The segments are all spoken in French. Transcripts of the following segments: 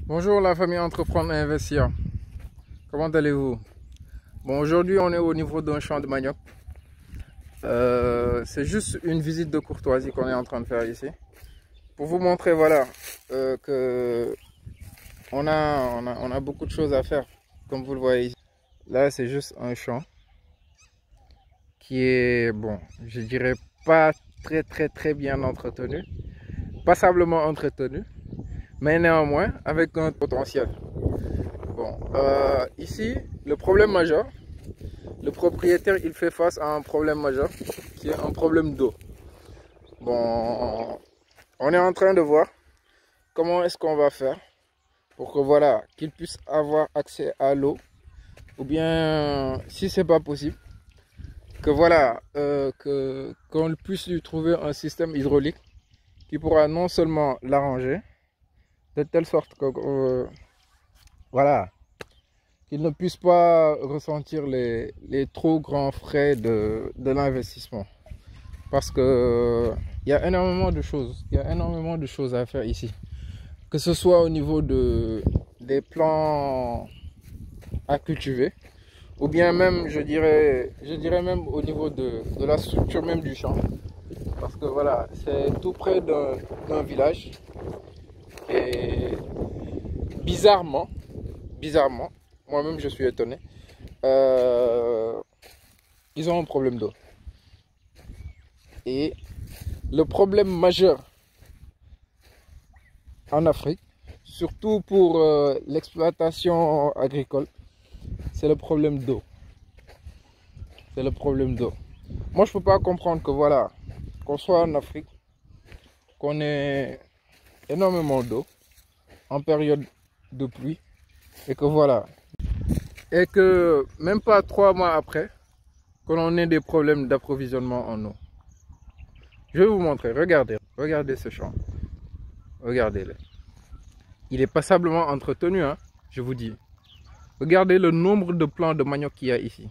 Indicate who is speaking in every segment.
Speaker 1: Bonjour la famille Entreprendre et Investir. Comment allez-vous? Bon, aujourd'hui on est au niveau d'un champ de manioc. C'est juste une visite de courtoisie qu'on est en train de faire ici. Pour vous montrer, voilà, que on a beaucoup de choses à faire, comme vous le voyez ici. Là, c'est juste un champ qui est, bon, je dirais pas très bien entretenu. Passablement entretenu, mais néanmoins avec un potentiel. Bon, ici, le problème majeur, le propriétaire, il fait face à un problème majeur qui est un problème d'eau. Bon, on est en train de voir comment est-ce qu'on va faire pour que voilà, qu'il puisse avoir accès à l'eau, ou bien si c'est pas possible, que voilà, qu'on puisse lui trouver un système hydraulique qui pourra non seulement l'arranger de telle sorte que voilà, qu'il ne puisse pas ressentir les trop grands frais de l'investissement. Parce que il y a énormément de choses, à faire ici. Que ce soit au niveau des plants à cultiver, ou bien même, je dirais même au niveau de la structure même du champ. Parce que voilà, c'est tout près d'un village. Et bizarrement, moi-même je suis étonné, ils ont un problème d'eau. Et le problème majeur en Afrique, surtout pour l'exploitation agricole, c'est le problème d'eau. C'est le problème d'eau. Moi, je peux pas comprendre que voilà, qu'on soit en Afrique, qu'on ait énormément d'eau en période de pluie, et que voilà, et que même pas 3 mois après, que l'on ait des problèmes d'approvisionnement en eau. Je vais vous montrer, regardez ce champ, regardez-le. Il est passablement entretenu, hein, je vous dis. Regardez le nombre de plants de manioc qu'il y a ici.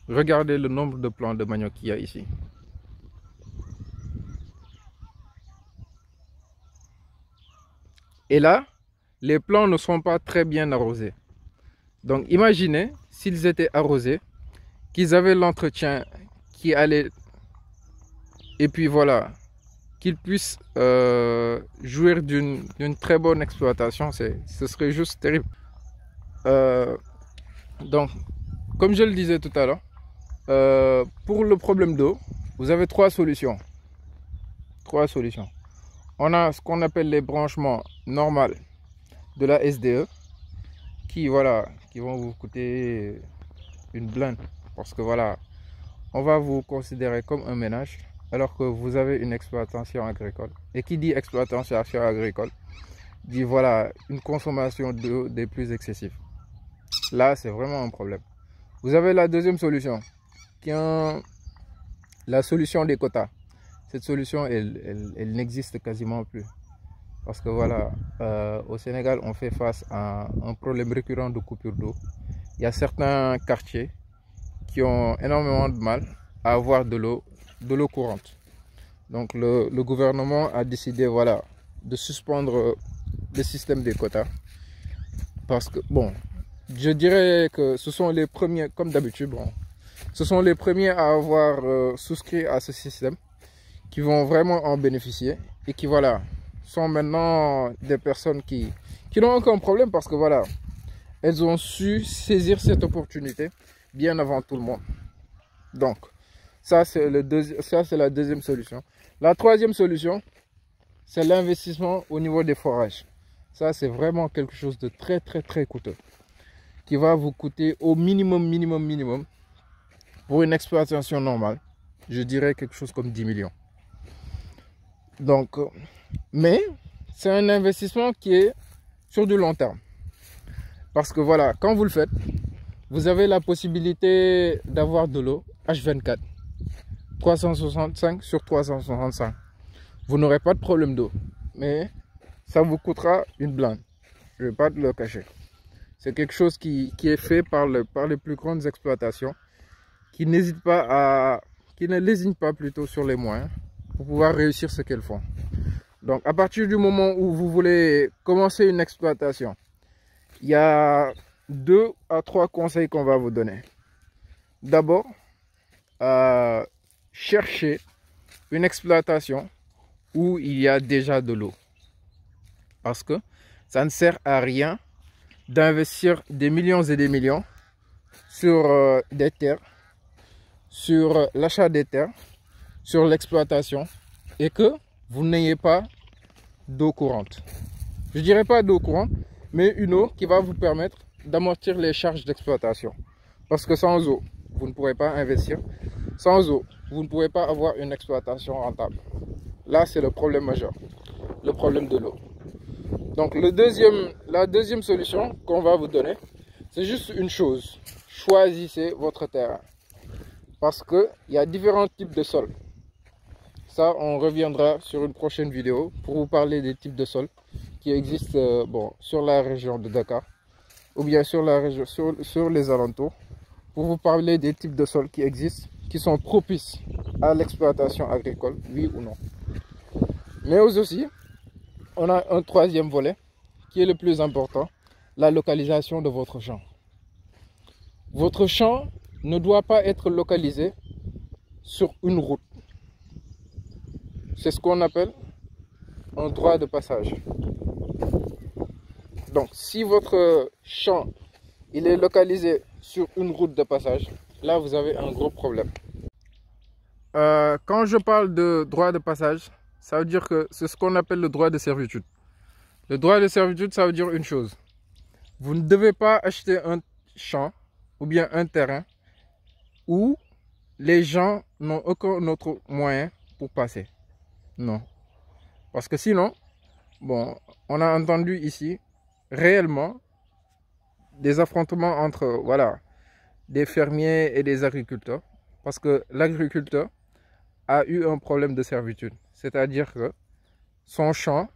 Speaker 1: Regardez le nombre de plants de manioc qu'il y a ici. Et là, les plants ne sont pas très bien arrosés. Donc imaginez s'ils étaient arrosés, qu'ils avaient l'entretien qui allait, et puis voilà, qu'ils puissent jouir d'une très bonne exploitation, ce serait juste terrible. Donc, comme je le disais tout à l'heure, pour le problème d'eau, vous avez trois solutions. On a ce qu'on appelle les branchements normaux de la SDE, qui vont vous coûter une blinde, parce que voilà, on va vous considérer comme un ménage alors que vous avez une exploitation agricole. Et qui dit exploitation agricole dit voilà, une consommation d'eau des plus excessives. Là, c'est vraiment un problème. Vous avez la deuxième solution, qui est la solution des quotas. Cette solution, elle n'existe quasiment plus. Parce que voilà, au Sénégal, on fait face à un problème récurrent de coupure d'eau. Il y a certains quartiers qui ont énormément de mal à avoir de l'eau courante. Donc le gouvernement a décidé voilà, de suspendre le système des quotas. Parce que bon, je dirais que ce sont les premiers, comme d'habitude, bon, ce sont les premiers à avoir souscrit à ce système, qui vont vraiment en bénéficier et qui voilà, sont maintenant des personnes qui n'ont aucun problème parce que voilà, elles ont su saisir cette opportunité bien avant tout le monde. Donc, ça c'est la deuxième solution. La troisième solution, c'est l'investissement au niveau des forages. Ça, c'est vraiment quelque chose de très coûteux, qui va vous coûter au minimum, pour une exploitation normale, je dirais quelque chose comme 10 millions. Donc, mais c'est un investissement qui est sur du long terme. Parce que voilà, quand vous le faites, vous avez la possibilité d'avoir de l'eau H24, 365 sur 365. Vous n'aurez pas de problème d'eau, mais ça vous coûtera une blinde. Je ne vais pas te le cacher. C'est quelque chose qui est fait par les plus grandes exploitations, qui n'hésitent pas qui ne lésinent pas plutôt sur les moyens pour pouvoir réussir ce qu'elles font. Donc à partir du moment où vous voulez commencer une exploitation, il y a 2 à 3 conseils qu'on va vous donner. D'abord, cherchez une exploitation où il y a déjà de l'eau. Parce que ça ne sert à rien d'investir des millions et des millions sur des terres, sur l'achat des terres, sur l'exploitation et que vous n'ayez pas d'eau courante. Je dirais pas d'eau courante, mais une eau qui va vous permettre d'amortir les charges d'exploitation. Parce que sans eau, vous ne pourrez pas investir. Sans eau, vous ne pouvez pas avoir une exploitation rentable. Là, c'est le problème majeur, le problème de l'eau. Donc la deuxième solution qu'on va vous donner, c'est juste une chose. Choisissez votre terrain. Parce qu'il y a différents types de sols. Ça, on reviendra sur une prochaine vidéo pour vous parler des types de sols qui existent sur la région de Dakar ou bien sur les alentours, pour vous parler des types de sols qui existent, qui sont propices à l'exploitation agricole, oui ou non. Mais aussi, on a un troisième volet qui est le plus important, la localisation de votre champ. Votre champ ne doit pas être localisé sur une route. C'est ce qu'on appelle un droit de passage. Donc, si votre champ il est localisé sur une route de passage, là vous avez un gros problème. Quand je parle de droit de passage, ça veut dire que c'est ce qu'on appelle le droit de servitude. Le droit de servitude, ça veut dire une chose. Vous ne devez pas acheter un champ ou bien un terrain où les gens n'ont aucun autre moyen pour passer. Non. Parce que sinon, bon, on a entendu ici réellement des affrontements entre des fermiers et des agriculteurs. Parce que l'agriculteur a eu un problème de servitude. C'est-à-dire que son champ,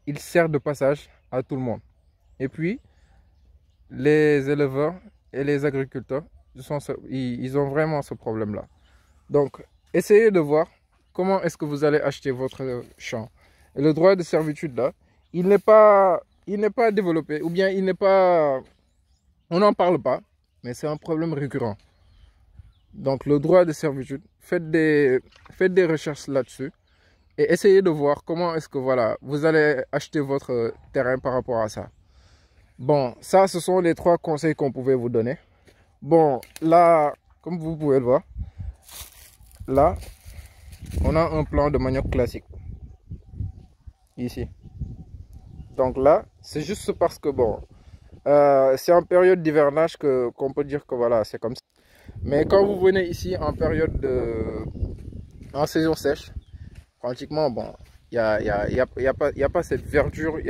Speaker 1: il sert de passage à tout le monde. Et puis, les éleveurs et les agriculteurs, ils ont vraiment ce problème-là. Donc, essayez de voir comment est-ce que vous allez acheter votre champ. Et le droit de servitude, là, il n'est pas développé, ou bien il n'est pas... On n'en parle pas, mais c'est un problème récurrent. Donc, le droit de servitude, faites des recherches là-dessus. Et essayez de voir comment est-ce que vous allez acheter votre terrain par rapport à ça. Bon, ça, ce sont les 3 conseils qu'on pouvait vous donner. Bon, là, comme vous pouvez le voir, là, on a un plan de manioc classique. Ici. Donc là, c'est juste parce que, c'est en période d'hivernage qu'on peut dire que c'est comme ça. Mais quand vous venez ici en en saison sèche, pratiquement, il n'y a pas cette verdure, et il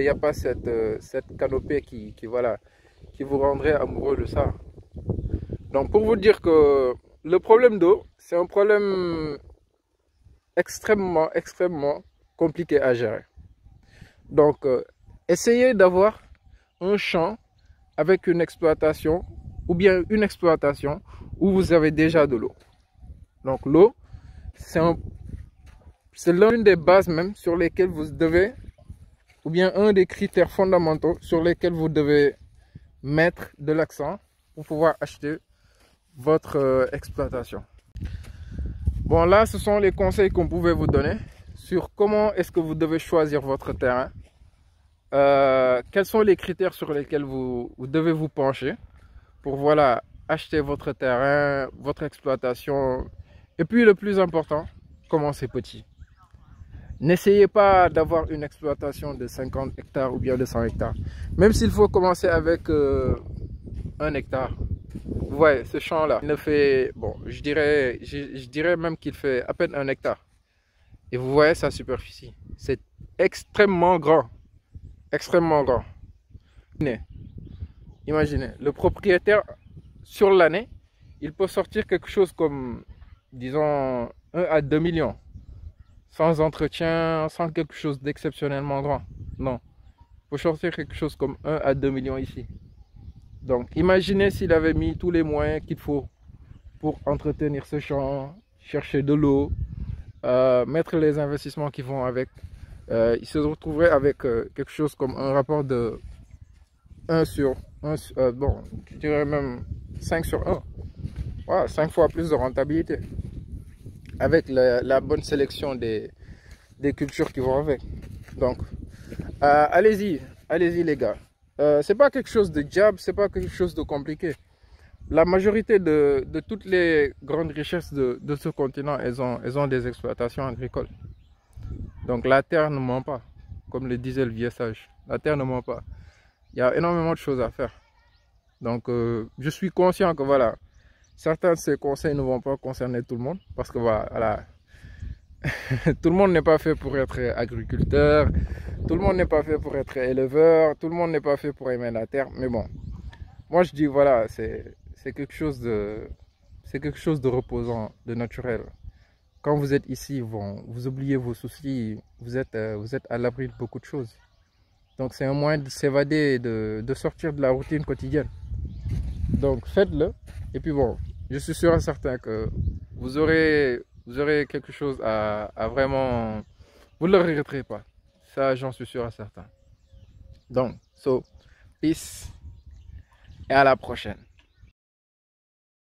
Speaker 1: n'y a pas cette canopée qui vous rendrait amoureux de ça. Donc pour vous dire que le problème d'eau, c'est un problème extrêmement compliqué à gérer. Donc essayez d'avoir un champ avec une exploitation ou bien une exploitation où vous avez déjà de l'eau. Donc l'eau, c'est l'une des bases même sur lesquelles vous devez, ou bien un des critères fondamentaux sur lesquels vous devez mettre de l'accent pour pouvoir acheter votre exploitation. Bon, là, ce sont les conseils qu'on pouvait vous donner sur comment est-ce que vous devez choisir votre terrain. Quels sont les critères sur lesquels vous devez vous pencher pour acheter votre terrain, votre exploitation. Et puis le plus important, commencez petit. N'essayez pas d'avoir une exploitation de 50 hectares ou bien de 100 hectares. Même s'il faut commencer avec 1 hectare. Vous voyez, ce champ-là, il ne fait, je dirais même qu'il fait à peine 1 hectare. Et vous voyez sa superficie. C'est extrêmement grand. Extrêmement grand. Imaginez, le propriétaire, sur l'année, il peut sortir quelque chose comme, disons, 1 à 2 millions. Sans entretien, sans quelque chose d'exceptionnellement grand. Non. Il faut sortir quelque chose comme 1 à 2 millions ici. Donc, imaginez s'il avait mis tous les moyens qu'il faut pour entretenir ce champ, chercher de l'eau, mettre les investissements qui vont avec, ils se retrouveraient avec quelque chose comme un rapport de 1 sur 1, bon, je dirais même 5 sur 1. Voilà, 5 fois plus de rentabilité avec la bonne sélection des cultures qui vont avec. Donc, allez-y, allez-y les gars. C'est pas quelque chose de diable, c'est pas quelque chose de compliqué. La majorité de toutes les grandes richesses de ce continent, elles ont des exploitations agricoles. Donc la terre ne ment pas, comme le disait le vieux sage. La terre ne ment pas. Il y a énormément de choses à faire. Donc je suis conscient que voilà, certains de ces conseils ne vont pas concerner tout le monde. Parce que voilà, tout le monde n'est pas fait pour être agriculteur. Tout le monde n'est pas fait pour être éleveur. Tout le monde n'est pas fait pour aimer la terre. Mais bon, moi je dis voilà, c'est quelque chose de reposant, de naturel. Quand vous êtes ici, vous oubliez vos soucis, vous êtes à l'abri de beaucoup de choses. Donc c'est un moyen de s'évader, de sortir de la routine quotidienne. Donc faites-le. Et puis bon, je suis sûr et certain que vous aurez quelque chose à vraiment... Vous ne le regretterez pas. Ça, j'en suis sûr et certain. Donc, peace et à la prochaine.